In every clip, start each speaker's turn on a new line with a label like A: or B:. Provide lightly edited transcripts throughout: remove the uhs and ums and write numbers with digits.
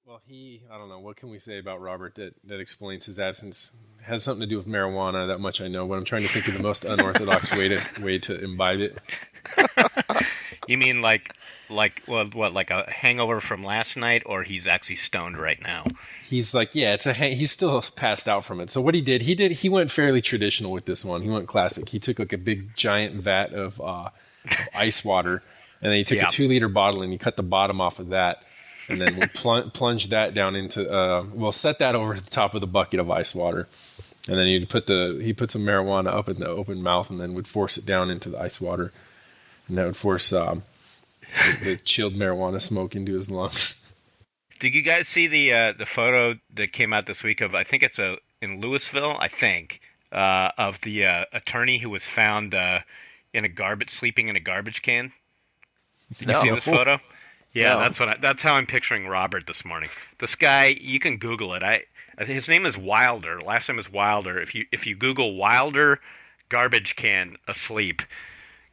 A: Well, I don't know, what can we say about Robert that explains his absence? It has something to do with marijuana, that much I know, but I'm trying to think of the most unorthodox way to imbibe it.
B: You mean like what like a hangover from last night, or he's actually stoned right now?
A: He's like, yeah, he's still passed out from it. So what he went fairly traditional with this one. He went classic. He took like a big giant vat of ice water, and then he took a
B: Yeah.
A: 2 liter bottle and he cut the bottom off of that, and then would plunge that down into set that over the top of the bucket of ice water, and then he put some marijuana up in the open mouth, and then would force it down into the ice water, and that would force the chilled marijuana smoke into his lungs.
B: Did you guys see the photo that came out this week of, I think it's in Louisville, I think, of the attorney who was found sleeping in a garbage can? Did you see
C: No,
B: this photo? Yeah,
C: no.
B: that's how I'm picturing Robert this morning. This guy, you can Google it. I think his name is Wilder. Last name is Wilder. If you Google Wilder garbage can asleep,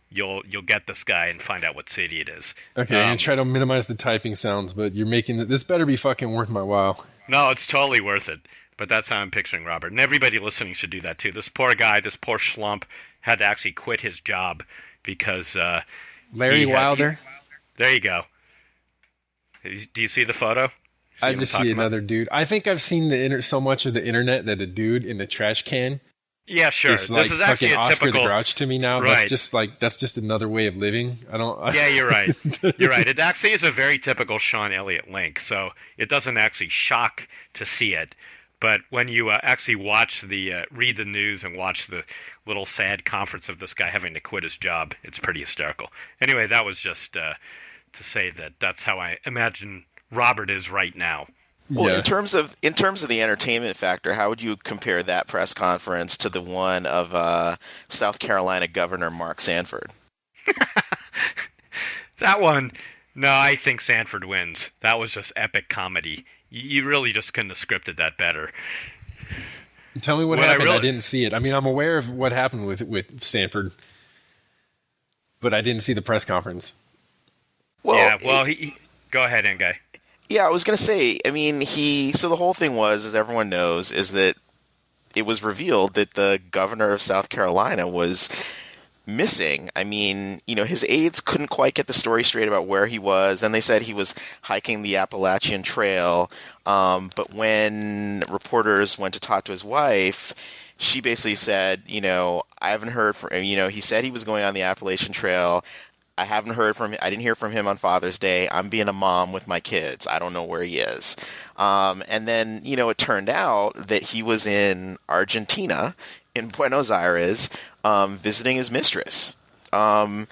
B: you'll get this guy and find out what city it is.
A: Okay, I'm gonna try to minimize the typing sounds, but you're making this better be fucking worth my while.
B: No, it's totally worth it. But that's how I'm picturing Robert, and everybody listening should do that too. This poor guy, this poor schlump, had to actually quit his job because
A: Larry Wilder.
B: there you go. Do you see the photo?
A: I
B: See what I'm
A: just see
B: talking about?
A: another dude. I think I've seen so much of the internet that a dude in a trash can
B: Yeah, sure.
A: is
B: This
A: like
B: is actually
A: fucking
B: a
A: Oscar the
B: typical.
A: Grouch to me now.
B: Right.
A: That's just another way of living. I don't.
B: Yeah, you're right. You're right. It actually is a very typical Sean Elliott link, so it doesn't actually shock to see it. But when you actually read the news and watch the little sad conference of this guy having to quit his job, it's pretty hysterical. Anyway, that was just to say that that's how I imagine Robert is right now.
C: Well,
A: Yeah.
C: in terms of the entertainment factor, how would you compare that press conference to the one of South Carolina Governor Mark Sanford?
B: That one, no, I think Sanford wins. That was just epic comedy. You really just couldn't have scripted that better.
A: Tell me what
B: What I
A: happened. I
B: really-
A: didn't see it. I mean, I'm aware of what happened with Sanford, but I didn't see the press conference.
C: Well,
B: Yeah, well, go ahead, Guy.
C: yeah, I was gonna say. I mean, so the whole thing was, as everyone knows, is that it was revealed that the governor of South Carolina was missing. I mean, his aides couldn't quite get the story straight about where he was. Then they said he was hiking the Appalachian Trail. But when reporters went to talk to his wife, she basically said, I haven't heard from him. He said he was going on the Appalachian Trail. I haven't heard from him. I didn't hear from him on Father's Day. I'm being a mom with my kids. I don't know where he is. And then, it turned out that he was in Argentina, in Buenos Aires, visiting his mistress. And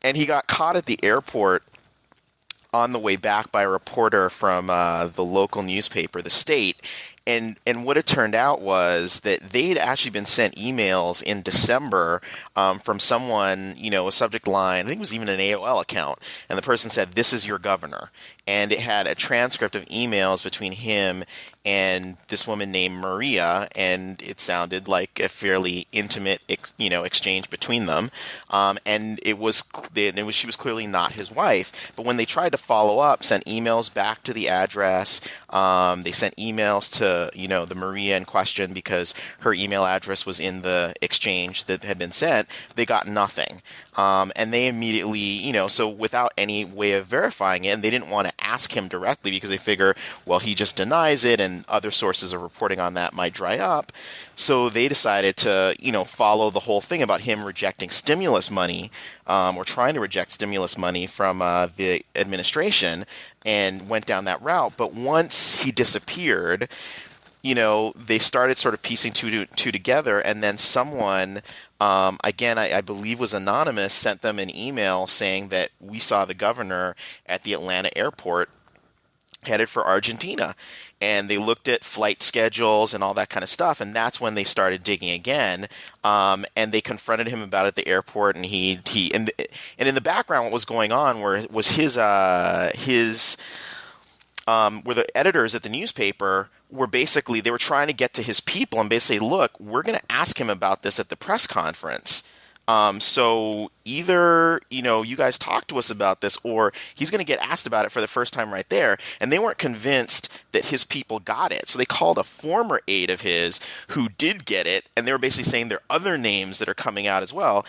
C: he got caught at the airport on the way back by a reporter from the local newspaper, The State. And what it turned out was that they'd actually been sent emails in December from someone, a subject line, I think it was even an AOL account, and the person said, "This is your governor." And it had a transcript of emails between him and this woman named Maria, and it sounded like a fairly intimate, exchange between them. And she was clearly not his wife. But when they tried to follow up, sent emails back to the address. They sent emails to the Maria in question because her email address was in the exchange that had been sent. They got nothing. And they immediately, so without any way of verifying it, and they didn't want to ask him directly because they figure, well, he just denies it and other sources of reporting on that might dry up. So they decided to, follow the whole thing about him rejecting stimulus money, or trying to reject stimulus money from the administration, and went down that route. But once he disappeared, they started sort of piecing two together, and then someone, again, I believe was anonymous, sent them an email saying that we saw the governor at the Atlanta airport headed for Argentina. And they looked at flight schedules and all that kind of stuff, and that's when they started digging again. And they confronted him about it at the airport, and and in the background, what was going on was his where the editors at the newspaper were basically, they were trying to get to his people and basically, look, we're going to ask him about this at the press conference. So either, you guys talk to us about this, or he's going to get asked about it for the first time right there. And they weren't convinced that his people got it. So they called a former aide of his who did get it, and they were basically saying there are other names that are coming out as well.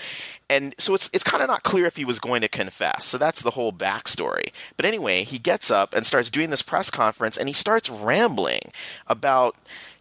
C: And so it's kind of not clear if he was going to confess. So that's the whole backstory. But anyway, he gets up and starts doing this press conference, and he starts rambling about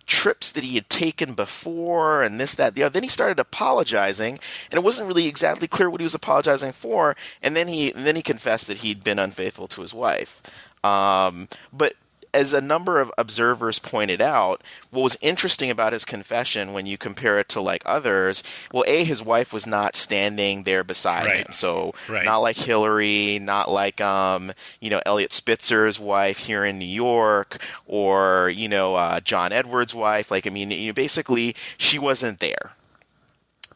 C: trips that he had taken before and this, that, the other. Then he started apologizing, and it wasn't really exactly clear what he was apologizing for. And then he confessed that he'd been unfaithful to his wife. But as a number of observers pointed out, what was interesting about his confession when you compare it to like others, well, his wife was not standing there beside him. So not like Hillary, not like Elliot Spitzer's wife here in New York, or John Edwards' wife. Like, I mean, basically she wasn't there,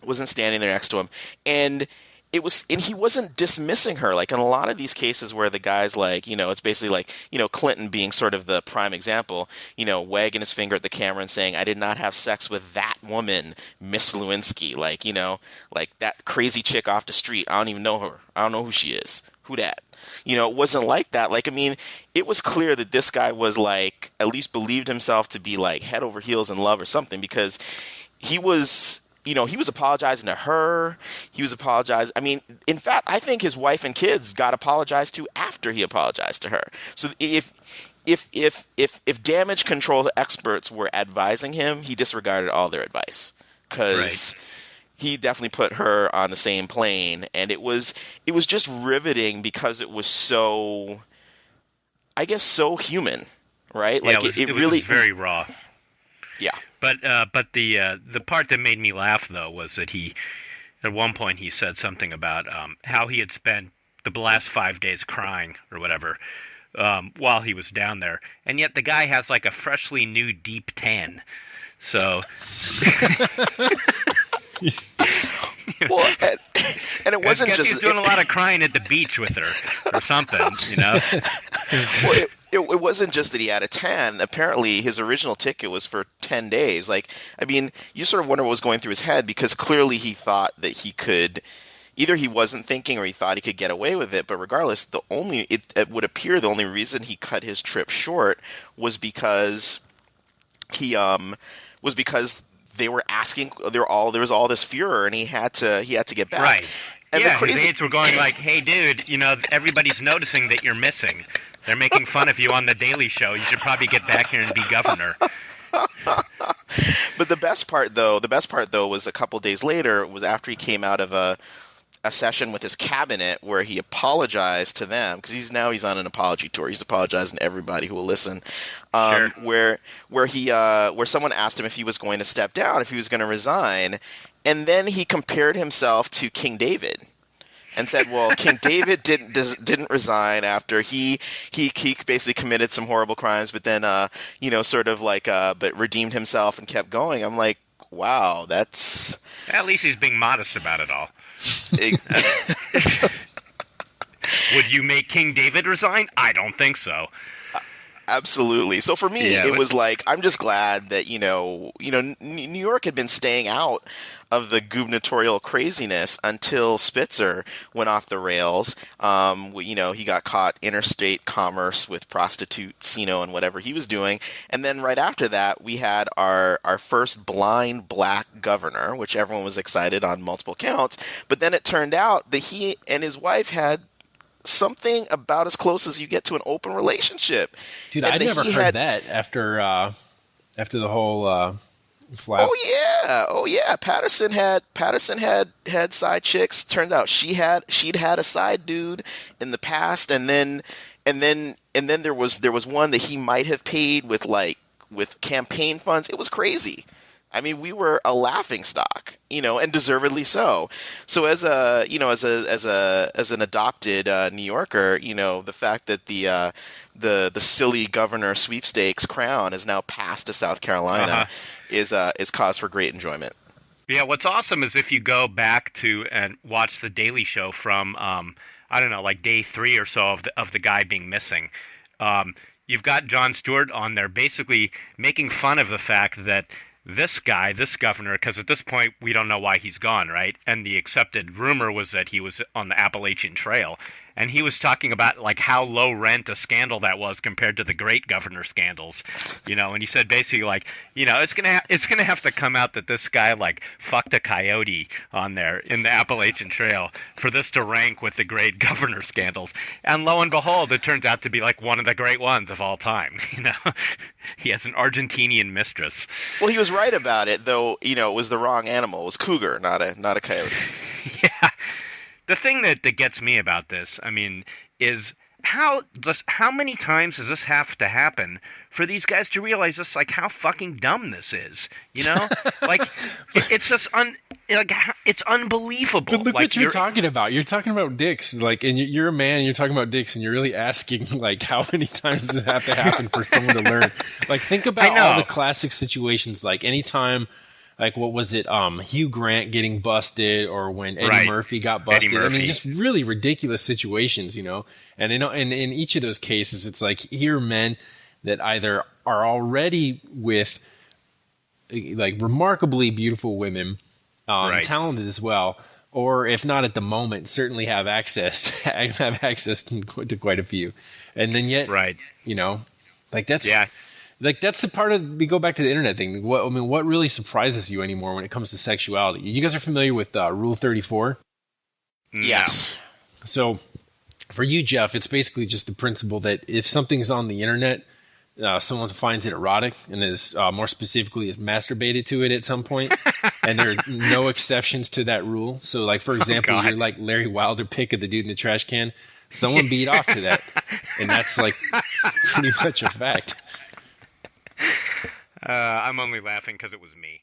C: wasn't standing there next to him, and he wasn't dismissing her. Like in a lot of these cases where the guy's like, it's basically like, Clinton being sort of the prime example, wagging his finger at the camera and saying, I did not have sex with that woman, Miss Lewinsky. Like, like that crazy chick off the street. I don't even know her. I don't know who she is. Who that? It wasn't like that. Like, I mean, it was clear that this guy was like, at least believed himself to be like head over heels in love or something, because he was apologizing to her. He was apologizing. I mean, in fact, I think his wife and kids got apologized to after he apologized to her. So if damage control experts were advising him, he disregarded all their advice, because he definitely put her on the same plane. And it was just riveting because it was so, I guess, so human, right?
B: Yeah,
C: like
B: it really was very raw.
C: Yeah.
B: But the part that made me laugh, though, was that at one point he said something about how he had spent the last 5 days crying or whatever while he was down there, and yet the guy has like a freshly new deep tan. So.
C: Well, and it wasn't just
B: he's doing a lot of crying at the beach with her or something,
C: Well, it wasn't just that he had a tan. Apparently, his original ticket was for 10 days. Like, I mean, you sort of wonder what was going through his head, because clearly he thought that he could. Either he wasn't thinking, or he thought he could get away with it. But regardless, it would appear the only reason he cut his trip short was because they were asking. There was all this furor, and he had to get back.
B: Right.
C: And
B: his aides were going like, "Hey, dude, everybody's noticing that you're missing. They're making fun of you on the Daily Show. You should probably get back here and be governor."
C: But the best part though was a couple days later. Was after he came out of a session with his cabinet where he apologized to them, because he's on an apology tour. He's apologizing to everybody who will listen.
B: Sure.
C: Where someone asked him if he was going to step down, if he was going to resign, and then he compared himself to King David. And said, "Well, King David didn't resign after he basically committed some horrible crimes, but then but redeemed himself and kept going." I'm like, wow, that's
B: at least he's being modest about it all. Would you make King David resign? I don't think so.
C: Absolutely. So for me, it was like, I'm just glad that New York had been staying out of the gubernatorial craziness until Spitzer went off the rails. He got caught interstate commerce with prostitutes, and whatever he was doing. And then right after that, we had our first blind black governor, which everyone was excited on multiple counts. But then it turned out that he and his wife had something about as close as you get to an open relationship.
A: Dude, I never heard that after the whole flap.
C: Oh yeah. Patterson had side chicks. Turns out she'd had a side dude in the past, and then there was one that he might have paid with campaign funds. It was crazy. I mean, we were a laughing stock, and deservedly so. So as an adopted New Yorker, the fact that the silly governor sweepstakes crown is now passed to South Carolina is cause for great enjoyment.
B: Yeah, what's awesome is if you go back to and watch the Daily Show from I don't know, like day 3 or so of the guy being missing. You've got Jon Stewart on there basically making fun of the fact that this guy, this governor, because at this point we don't know why he's gone, right? And the accepted rumor was that he was on the Appalachian Trail, and he was talking about like how low rent a scandal that was compared to the great governor scandals, And he said basically like, it's gonna have to come out that this guy like fucked a coyote on there in the Appalachian Trail for this to rank with the great governor scandals. And lo and behold, it turns out to be like one of the great ones of all time. He has an Argentinian mistress.
C: Well, he was right about it, though. It was the wrong animal. It was cougar, not a coyote.
B: Yeah. The thing that gets me about this, I mean, is how many times does this have to happen for these guys to realize this, like how fucking dumb this is, Like it's just it's unbelievable.
A: But look
B: like,
A: what you're talking about. You're talking about dicks, like, and you're a man. And you're talking about dicks, and you're really asking, like, how many times does it have to happen for someone to learn? Like, think about all the classic situations. Like, anytime, like, what was it? Hugh Grant getting busted, or when Eddie Murphy got busted. I mean, just really ridiculous situations, And in each of those cases, it's like here are men that either are already with like remarkably beautiful women. Talented as well, or if not at the moment, certainly have access to quite a few, and then yet, like that's that's the part of we go back to the internet thing. What really surprises you anymore when it comes to sexuality? You guys are familiar with Rule 34?
C: Yes.
A: So for you, Jeff, it's basically just the principle that if something's on the internet, someone finds it erotic and is more specifically is masturbated to it at some point, and there are no exceptions to that rule. So, like for example, you're like Larry Wilder pick of the dude in the trash can. Someone beat off to that, and that's like pretty much a fact.
B: I'm only laughing because it was me.